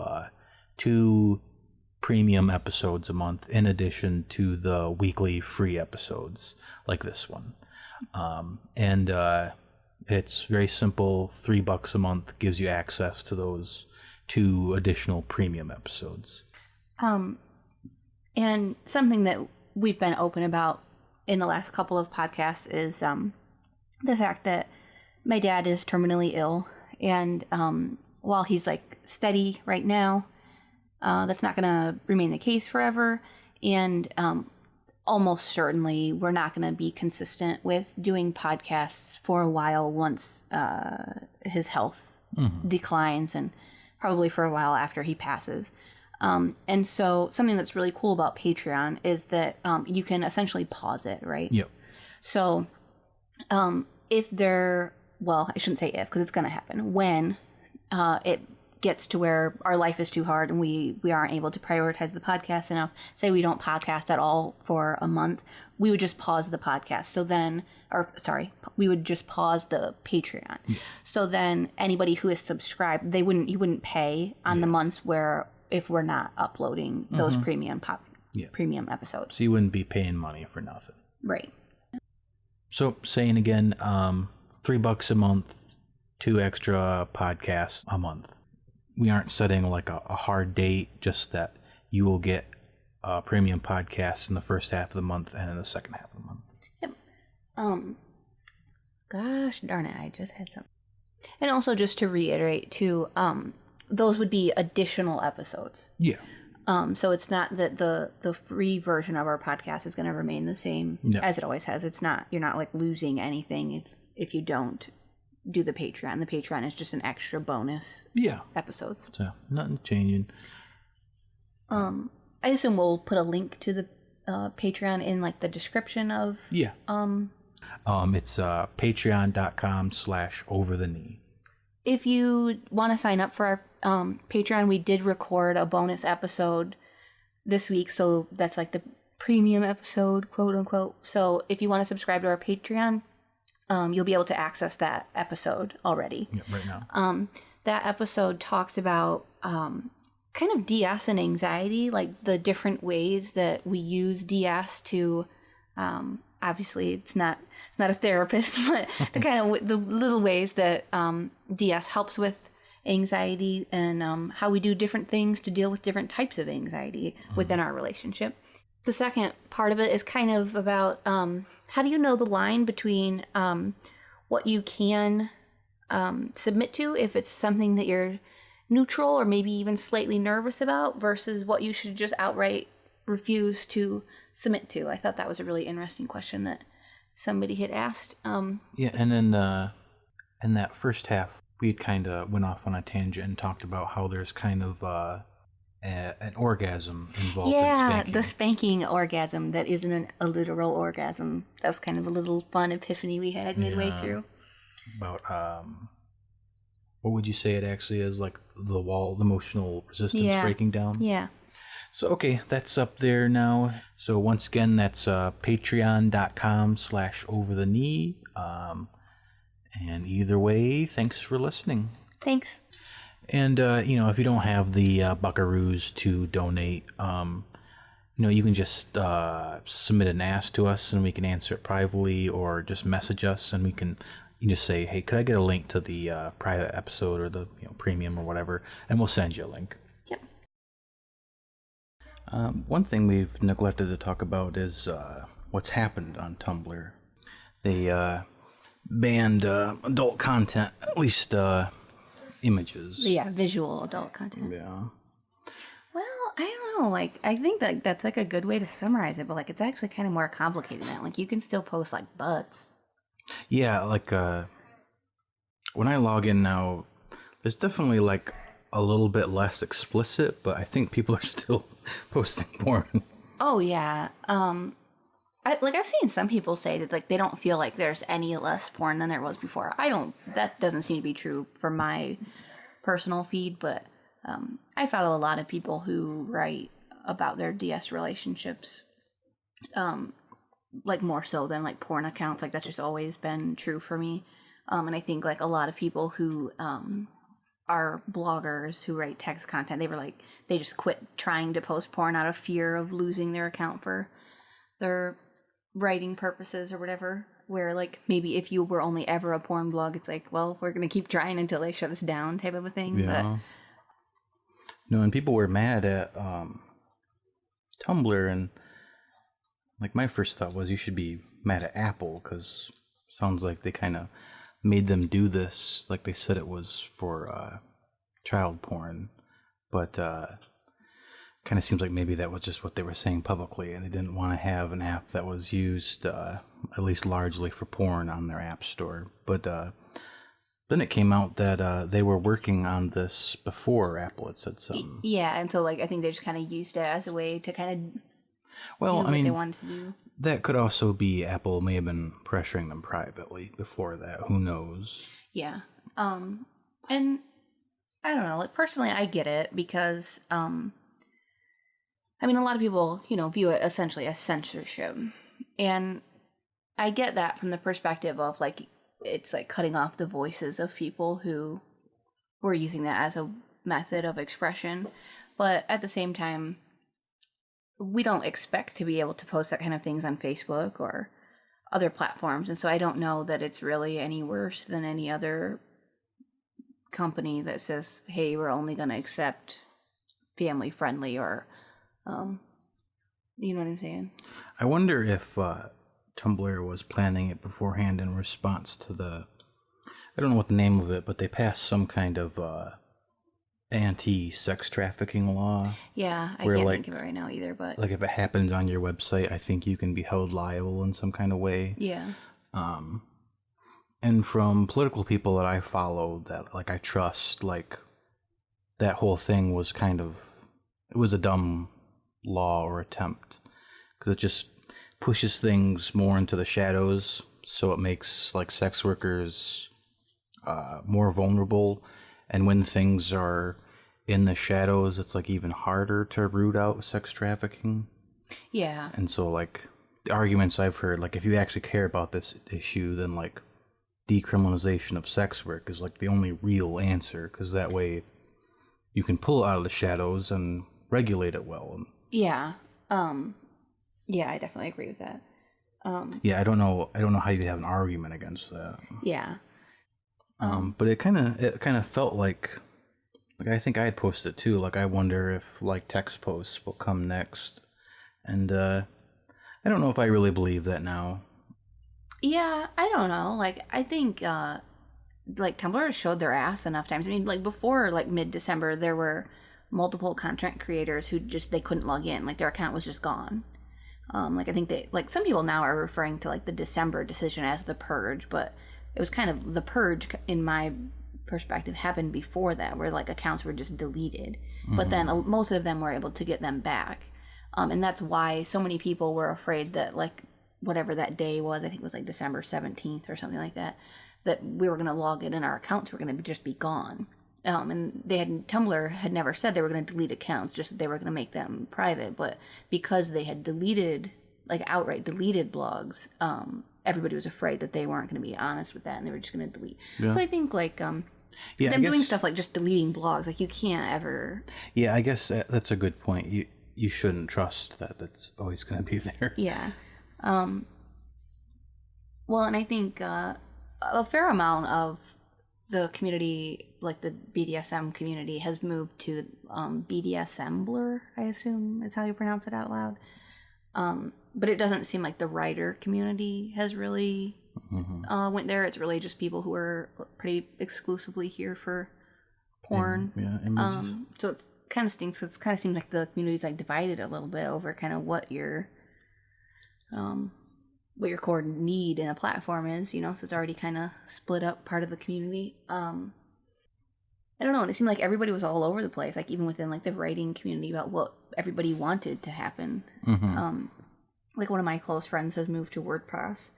2 premium episodes a month in addition to the weekly free episodes like this one. It's very simple. $3 a month gives you access to those 2 additional premium episodes. And something that we've been open about in the last couple of podcasts is the fact that my dad is terminally ill, and while he's like steady right now, that's not going to remain the case forever, and almost certainly we're not going to be consistent with doing podcasts for a while once his health declines, and probably for a while after he passes. And so something that's really cool about Patreon is that you can essentially pause it, right? Yep. So if there, well, I shouldn't say if, because it's going to happen, when it gets to where our life is too hard and we aren't able to prioritize the podcast enough, say we don't podcast at all for a month, we would just pause the podcast. So then, we would just pause the Patreon. Yeah. So then anybody who is subscribed, you wouldn't pay on the months where, if we're not uploading those premium episodes. So you wouldn't be paying money for nothing. Right. So saying again, $3 a month, 2 extra podcasts a month. We aren't setting like a hard date, just that you will get premium podcasts in the first half of the month and in the second half of the month. Yep. Gosh darn it, I just had some. And also just to reiterate too, those would be additional episodes. Yeah. So it's not that the free version of our podcast is going to remain the same as it always has. It's not, you're not like losing anything if you don't do the Patreon. The Patreon is just an extra bonus episodes. So nothing changing. I assume we'll put a link to the Patreon in like the description of it's patreon.com/overtheknee. If you want to sign up for our Patreon, we did record a bonus episode this week, so that's like the premium episode, quote unquote. So if you want to subscribe to our Patreon, you'll be able to access that episode already. Yeah, right now. That episode talks about kind of DS and anxiety, like the different ways that we use DS to, obviously it's not a therapist, but the kind of the little ways that DS helps with anxiety, and how we do different things to deal with different types of anxiety within our relationship. The second part of it is kind of about how do you know the line between what you can submit to, if it's something that you're neutral or maybe even slightly nervous about, versus what you should just outright refuse to submit to. I thought that was a really interesting question that somebody had asked. And then in that first half, we had kind of went off on a tangent and talked about how there's kind of an orgasm involved in spanking. Yeah, the spanking orgasm that isn't a literal orgasm. That was kind of a little fun epiphany we had midway through. About, what would you say it actually is? Like the emotional resistance breaking down? Yeah. So, okay, that's up there now. So once again, that's patreon.com/overtheknee. And either way, thanks for listening. Thanks. And, if you don't have the buckaroos to donate, you can just submit an ask to us and we can answer it privately, or just message us and you just say, hey, could I get a link to the private episode or the premium or whatever, and we'll send you a link. Yep. One thing we've neglected to talk about is what's happened on Tumblr. They banned adult content, at least images. Yeah, visual adult content. Yeah. Well, I don't know. Like, I think that that's like a good way to summarize it, but like it's actually kind of more complicated than that. Like, you can still post like butts. Yeah, like when I log in now, there's definitely like a little bit less explicit, but I think people are still posting porn. Oh yeah. I've seen some people say that like they don't feel like there's any less porn than there was before. That doesn't seem to be true for my personal feed, but I follow a lot of people who write about their DS relationships, like more so than like porn accounts. Like that's just always been true for me. And I think like a lot of people who are bloggers who write text content, they just quit trying to post porn out of fear of losing their account for their writing purposes or whatever. where like maybe if you were only ever a porn blog, it's like, well, we're gonna keep trying until they shut us down type of a thing. Yeah. No, and people were mad at Tumblr, and like my first thought was you should be mad at Apple, because sounds like they kind of made them do this, like they said it was for child porn, but kind of seems like maybe that was just what they were saying publicly, and they didn't want to have an app that was used at least largely for porn on their app store. But then it came out that they were working on this before Apple had said something. Yeah, and so like I think they just kind of used it as a way to kind of do Well, I what mean, they wanted to do. that could also be Apple may have been pressuring them privately before that. Who knows? Yeah. And I don't know, like personally I get it because I mean, a lot of people, you know, view it essentially as censorship. And I get that from the perspective of, like, it's like cutting off the voices of people who were using that as a method of expression. But at the same time, we don't expect to be able to post that kind of things on Facebook or other platforms. And so I don't know that it's really any worse than any other company that says, hey, we're only going to accept family friendly or you know what I'm saying? I wonder if Tumblr was planning it beforehand in response to I don't know what the name of it, but they passed some kind of anti-sex trafficking law. Yeah, I where, can't like, think of it right now either, but like if it happens on your website, I think you can be held liable in some kind of way. yeah. And from political people that I follow that like I trust, like that whole thing was it was a dumb law or attempt, because it just pushes things more into the shadows, so it makes like sex workers more vulnerable, and when things are in the shadows, it's like even harder to root out sex trafficking. Yeah. And so like the arguments I've heard, like if you actually care about this issue, then like decriminalization of sex work is like the only real answer, because that way you can pull it out of the shadows and regulate it well. Yeah. Yeah, I definitely agree with that. Yeah, I don't know how you have an argument against that. Yeah. But it kind of felt like I think I had posted too. Like I wonder if like text posts will come next, and I don't know if I really believe that now. Yeah, I don't know. Like I think like Tumblr has showed their ass enough times. I mean, like before like mid-December there were multiple content creators who they couldn't log in, like their account was just gone. Like I think like some people now are referring to like the December decision as the purge, but it was kind of the purge in my perspective happened before that, where like accounts were just deleted, but then most of them were able to get them back, and that's why so many people were afraid that like whatever that day was, I think it was like December 17th or something like that, that we were going to log in and our accounts were going to just be gone. And Tumblr had never said they were going to delete accounts, just that they were going to make them private. But because they had deleted, like outright deleted blogs, everybody was afraid that they weren't going to be honest with that, and they were just going to delete. Yeah. So I think like them doing stuff like just deleting blogs, like you can't ever. Yeah, I guess that's a good point. You shouldn't trust that that's always going to be there. Yeah. Well, and I think a fair amount of the community, like the BDSM community, has moved to BDSMblr, I assume is how you pronounce it out loud. But it doesn't seem like the writer community has really went there. It's really just people who are pretty exclusively here for porn. Images. So it kind of stinks. It kind of seems like the community's like divided a little bit over kind of what your core need in a platform is, you know, so it's already kind of split up part of the community. I don't know, and it seemed like everybody was all over the place, like even within like the writing community, about what everybody wanted to happen. Like one of my close friends has moved to WordPress,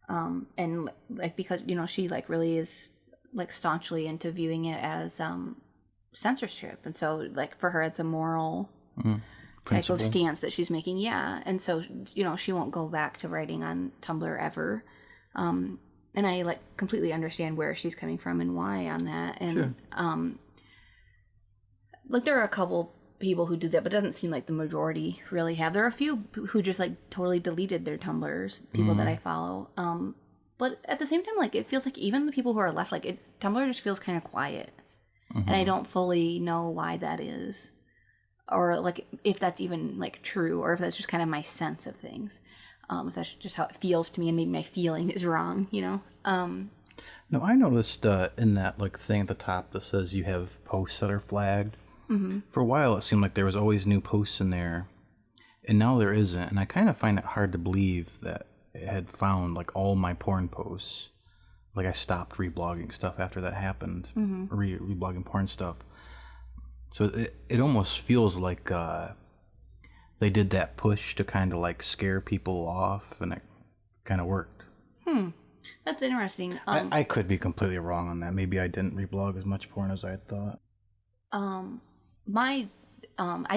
and like because, you know, she like really is like staunchly into viewing it as censorship, and so like for her it's a moral type of stance that she's making. Yeah. And so, you know, she won't go back to writing on Tumblr ever. And I like completely understand where she's coming from and why on that. And like there are a couple people who do that, but it doesn't seem like the majority really have. There are a few who just like totally deleted their Tumblrs, people that I follow. But at the same time, like, it feels like even the people who are left, like, Tumblr just feels kind of quiet. And I don't fully know why that is. Or, like, if that's even, like, true, or if that's just kind of my sense of things. If that's just how it feels to me, and maybe my feeling is wrong, you know? No, I noticed in that, like, thing at the top that says you have posts that are flagged. For a while, it seemed like there was always new posts in there. And now there isn't. And I kind of find it hard to believe that it had found, like, all my porn posts. Like, I stopped reblogging stuff after that happened. Reblogging porn stuff. So it almost feels like they did that push to kind of, like, scare people off. And it kind of worked. That's interesting. I could be completely wrong on that. Maybe I didn't reblog as much porn as I had thought. I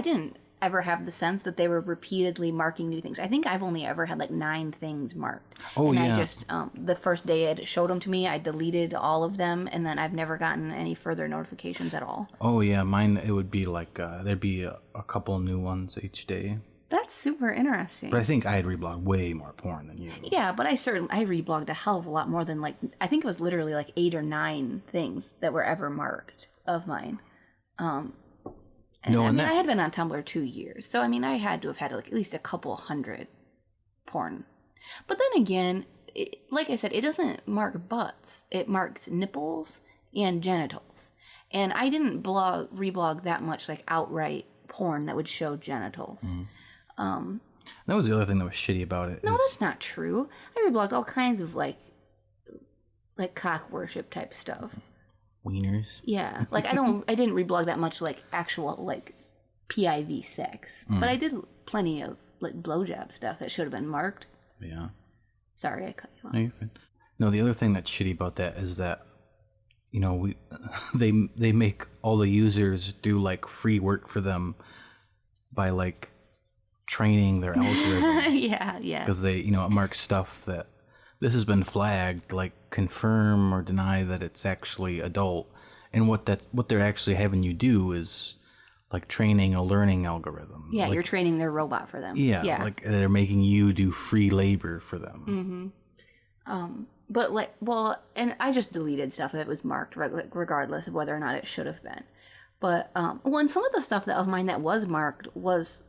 didn't ever have the sense that they were repeatedly marking new things. I think I've only ever had like 9 things marked. And I just, the first day it showed them to me, I deleted all of them, and then I've never gotten any further notifications at all. Oh yeah, mine, it would be like, there'd be a couple new ones each day. That's super interesting. But I think I had reblogged way more porn than you. Yeah, but I reblogged a hell of a lot more than like, I think it was literally like 8 or 9 things that were ever marked of mine. I had been on Tumblr 2 years, so I mean, I had to have had like at least a couple hundred porn. But then again, like I said, it doesn't mark butts; it marks nipples and genitals. And I didn't reblog that much like outright porn that would show genitals. That was the other thing that was shitty about it. No, that's not true. I reblogged all kinds of like cock worship type stuff. Wieners. Yeah, like I didn't reblog that much like actual like PIV sex, but I did plenty of like blowjob stuff that should have been marked. Yeah. Sorry, I cut you off. No, you're fine. No, the other thing that's shitty about that is that, you know, they make all the users do like free work for them by like training their algorithm. Yeah. Because they, you know, it marks stuff that this has been flagged, like confirm or deny that it's actually adult. And what they're actually having you do is like training a learning algorithm. Yeah, like, you're training their robot for them. Yeah, like they're making you do free labor for them. But like, well, and I just deleted stuff that was marked regardless of whether or not it should have been. But and some of the stuff of mine that was marked was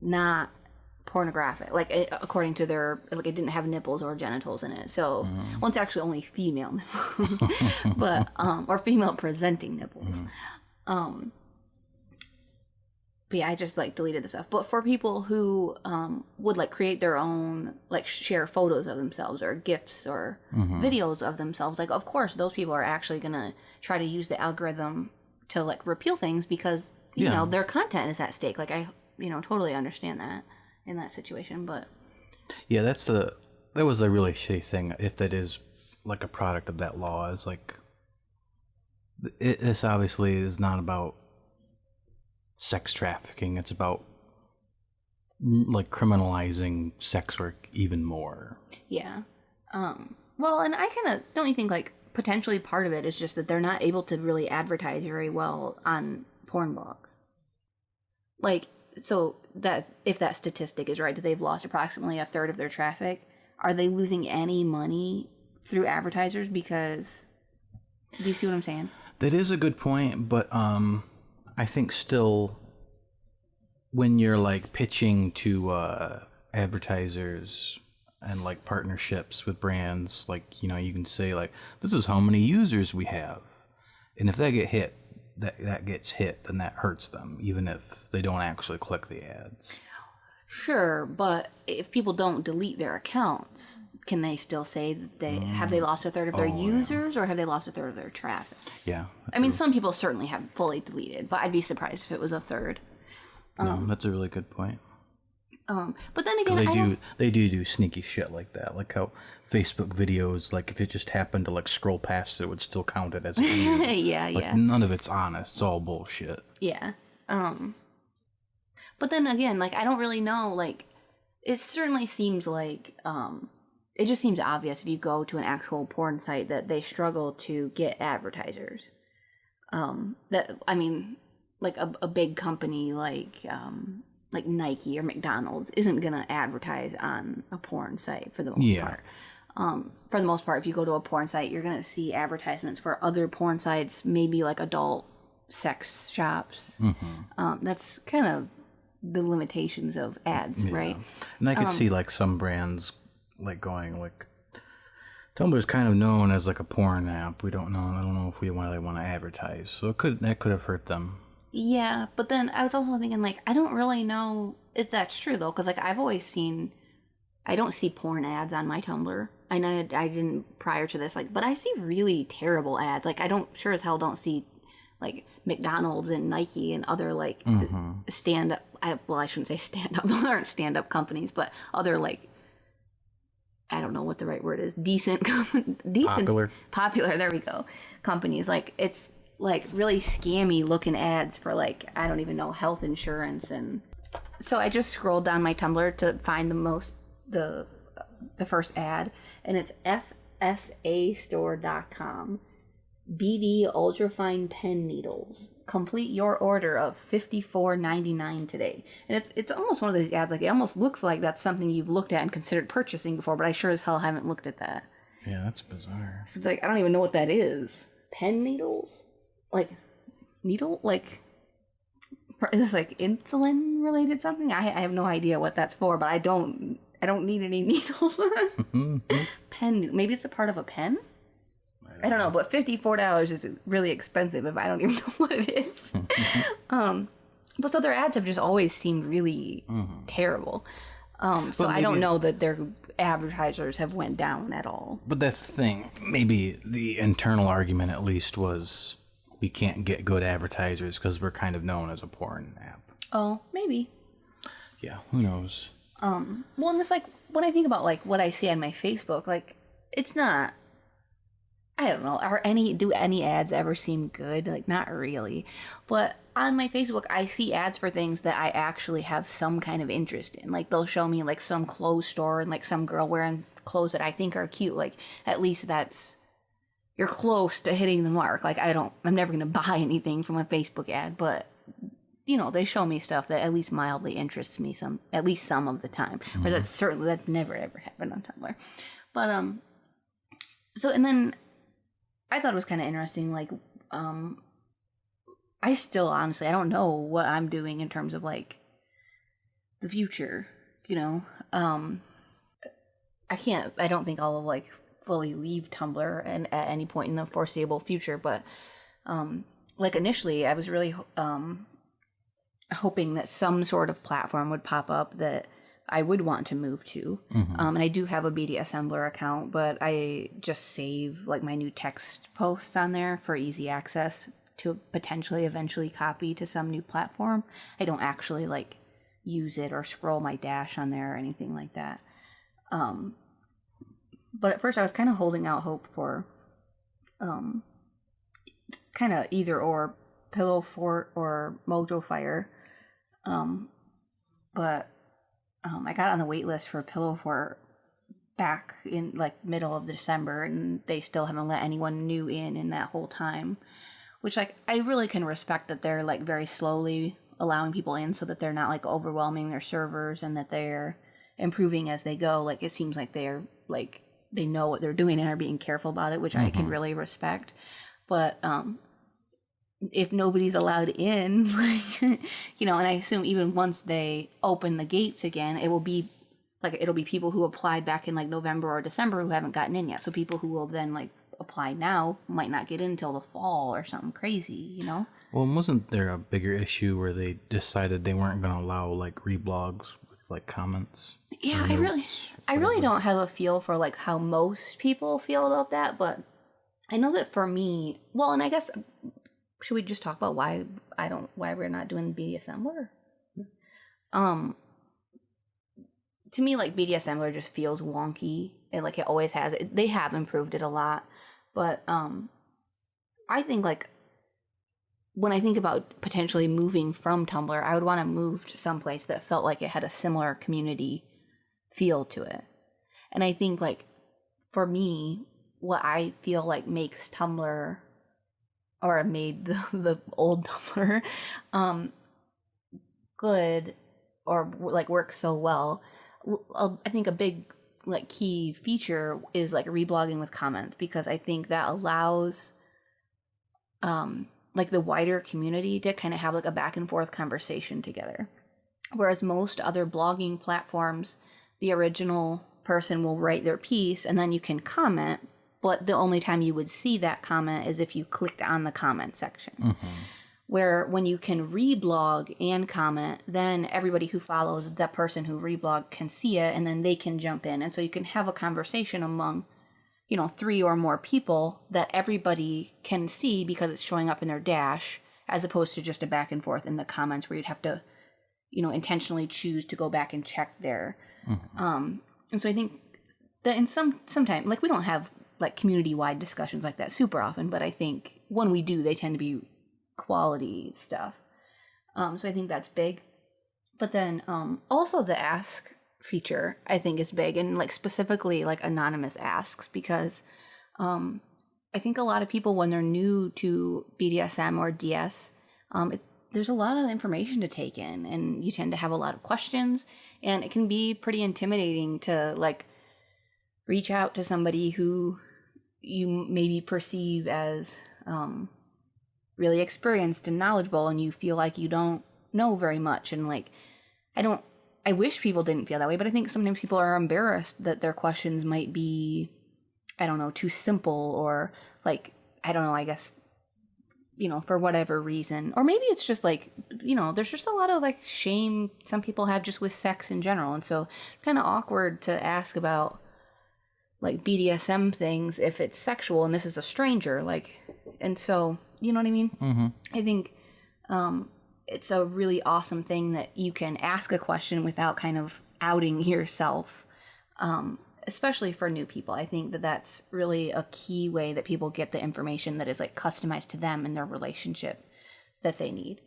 not pornographic, like according to their, like, it didn't have nipples or genitals in it. So well, it's actually only female nipples, but or female presenting nipples. But yeah, I just like deleted the stuff. But for people who would like create their own, like share photos of themselves or GIFs or videos of themselves, like of course those people are actually gonna try to use the algorithm to like repeal things because you know their content is at stake. Like I totally understand that in that situation. But yeah, that was a really shitty thing. If that is like a product of that law, is like this obviously is not about sex trafficking. It's about like criminalizing sex work even more. Yeah. Well, and I kind of don't you think like potentially part of it is just that they're not able to really advertise very well on porn blogs. Like, so that if that statistic is right, that they've lost approximately a third of their traffic, are they losing any money through advertisers? Because, do you see what I'm saying? That is a good point, but I think still, when you're like pitching to advertisers and like partnerships with brands, like, you know, you can say like, this is how many users we have, and if they get hit, that gets hit, then that hurts them, even if they don't actually click the ads. Sure, but if people don't delete their accounts, can they still say that they lost a third of their users, or have they lost a third of their traffic? Yeah. I mean, some people certainly have fully deleted, but I'd be surprised if it was a third. No, that's a really good point. But then again, they do sneaky shit like that, like how Facebook videos, like if it just happened to like scroll past it, would still count it as a view. yeah. None of it's honest. It's all bullshit. Yeah. But then again, like I don't really know. Like it certainly seems like it just seems obvious if you go to an actual porn site that they struggle to get advertisers. That I mean, like a big company like Nike or McDonald's isn't gonna advertise on a porn site for the most part. For the most part, if you go to a porn site, you're going to see advertisements for other porn sites, maybe like adult sex shops. That's kind of the limitations of ads, right? And I could see like some brands like going like, Tumblr's kind of known as like a porn app. I don't know if we really want to advertise. So that could have hurt them. Yeah, but then I was also thinking like, I don't really know if that's true though, because like I've always seen, I don't see porn ads on my Tumblr. I didn't prior to this, like, but I see really terrible ads. Like I don't sure as hell don't see like McDonald's and Nike and other like stand up. I shouldn't say stand up. Those aren't stand up companies, but other like, I don't know what the right word is. Decent, popular. There we go. Companies like it's like really scammy looking ads for like I don't even know health insurance, and so I just scrolled down my Tumblr to find the first ad, and it's fsastore.com. BD ultrafine pen needles. Complete your order of $54.99 today. And it's almost one of those ads, like it almost looks like that's something you've looked at and considered purchasing before, but I sure as hell haven't looked at that. Yeah, that's bizarre. So it's like I don't even know what that is. Pen needles? Like needle? Like is this like insulin related something? I have no idea what that's for, but I don't need any needles. Pen, maybe it's a part of a pen? I don't know, but $54 is really expensive if I don't even know what it is. But so their ads have just always seemed really terrible. So I don't know that their advertisers have went down at all. But that's the thing. Maybe the internal argument at least was we can't get good advertisers because we're kind of known as a porn app. Oh, maybe. Yeah, who knows? Well, and it's like when I think about like what I see on my Facebook, like it's not. I don't know. Do any ads ever seem good? Like not really. But on my Facebook, I see ads for things that I actually have some kind of interest in. Like they'll show me like some clothes store and like some girl wearing clothes that I think are cute. Like at least you're close to hitting the mark. Like I'm never going to buy anything from a Facebook ad, but you know, they show me stuff that at least mildly interests me at least some of the time. Whereas that's never ever happened on Tumblr. But so and then I thought it was kind of interesting, like, I still, honestly, I don't know what I'm doing in terms of, like, the future, you know? I don't think I'll, like, fully leave Tumblr and at any point in the foreseeable future, but, like, initially, I was really hoping that some sort of platform would pop up that I would want to move to. And I do have a BDSMblr account, but I just save like my new text posts on there for easy access to potentially eventually copy to some new platform. I don't actually like use it or scroll my dash on there or anything like that. But at first I was kind of holding out hope for kind of either or Pillow Fort or Mojo Fire. But I got on the wait list for Pillow Fort back in like middle of December, and they still haven't let anyone new in that whole time, which like I really can respect that they're like very slowly allowing people in so that they're not like overwhelming their servers and that they're improving as they go. Like it seems like they're like they know what they're doing and are being careful about it, which I can really respect. But if nobody's allowed in, like, you know, and I assume even once they open the gates again, it'll be people who applied back in like November or December who haven't gotten in yet. So people who will then like apply now might not get in until the fall or something crazy, you know? Well, wasn't there a bigger issue where they decided they weren't going to allow like reblogs with like comments? Yeah, I really don't have a feel for like how most people feel about that, but I know that for me, well, and I guess should we just talk about why we're not doing BDSMblr? To me, like BDSMblr just feels wonky, and like it always has. They have improved it a lot, but I think like when I think about potentially moving from Tumblr, I would want to move to someplace that felt like it had a similar community feel to it. And I think like for me, what I feel like makes Tumblr or made the old Tumblr good or like work so well, I think a big like key feature is like reblogging with comments, because I think that allows like the wider community to kind of have like a back and forth conversation together. Whereas most other blogging platforms, the original person will write their piece and then you can comment, but the only time you would see that comment is if you clicked on the comment section. Mm-hmm. Where when you can reblog and comment, then everybody who follows that person who reblogged can see it, and then they can jump in. And so you can have a conversation among, 3 or more people that everybody can see because it's showing up in their dash, as opposed to just a back and forth in the comments where you'd have to, intentionally choose to go back and check there. Mm-hmm. And so I think that in sometime, like, we don't have like community-wide discussions like that super often, but I think when we do, they tend to be quality stuff. So I think that's big. But then also the ask feature I think is big, and like specifically like anonymous asks, because I think a lot of people, when they're new to BDSM or DS, there's a lot of information to take in, and you tend to have a lot of questions, and it can be pretty intimidating to like reach out to somebody who you maybe perceive as really experienced and knowledgeable, and you feel like you don't know very much. And like, I wish people didn't feel that way, but I think sometimes people are embarrassed that their questions might be, I don't know, too simple, or like, I don't know, I guess, for whatever reason. Or maybe it's just like, there's just a lot of like shame some people have just with sex in general. And so kind of awkward to ask about like BDSM things if it's sexual and this is a stranger, like, and so, you know what I mean? Mm-hmm. I think it's a really awesome thing that you can ask a question without kind of outing yourself, especially for new people. I think that that's really a key way that people get the information that is like customized to them and their relationship that they need.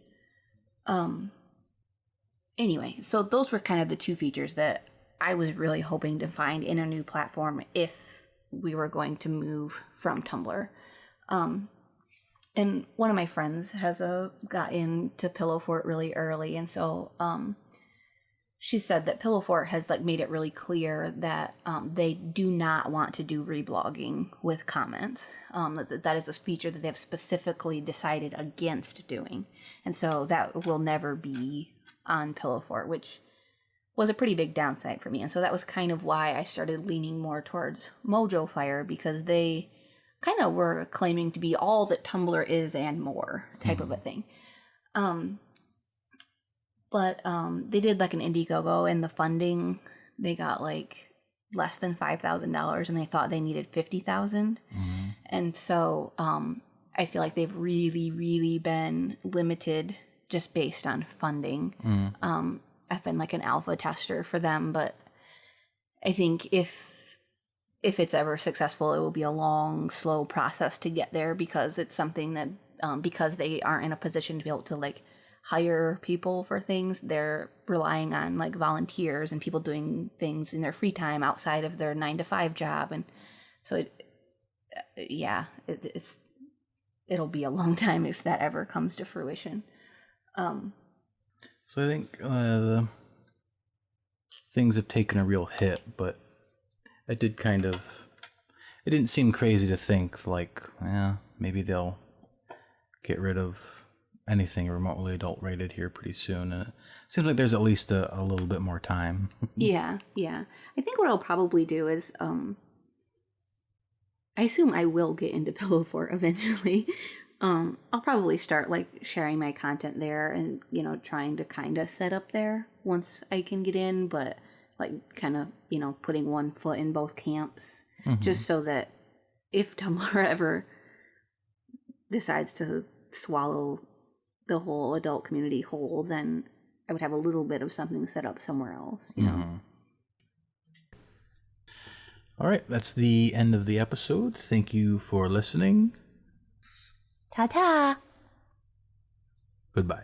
Anyway, so those were kind of the two features that I was really hoping to find in a new platform if we were going to move from Tumblr. And one of my friends has got into Pillow Fort really early, and so she said that Pillow Fort has like made it really clear that they do not want to do reblogging with comments. That is a feature that they have specifically decided against doing, and so that will never be on Pillow Fort, which was a pretty big downside for me. And so that was kind of why I started leaning more towards Mojo Fire, because they kind of were claiming to be all that Tumblr is and more type of a thing. But they did like an Indiegogo, and the funding, they got like less than $5,000, and they thought they needed $50,000. Mm-hmm. And so I feel like they've really, really been limited just based on funding. Mm-hmm. I've been like an alpha tester for them, but I think if it's ever successful, it will be a long, slow process to get there, because it's something that, because they aren't in a position to be able to like hire people for things, they're relying on like volunteers and people doing things in their free time outside of their 9-to-5 job. And so it'll be a long time if that ever comes to fruition. So I think things have taken a real hit, but it didn't seem crazy to think like, maybe they'll get rid of anything remotely adult rated here pretty soon. And it seems like there's at least a little bit more time. Yeah. I think what I'll probably do is, I assume I will get into Pillow Fort eventually. I'll probably start like sharing my content there and, trying to kind of set up there once I can get in, but like kind of, putting one foot in both camps, just so that if Tumblr ever decides to swallow the whole adult community whole, then I would have a little bit of something set up somewhere else, know? All right, that's the end of the episode. Thank you for listening. Ta-ta! Goodbye.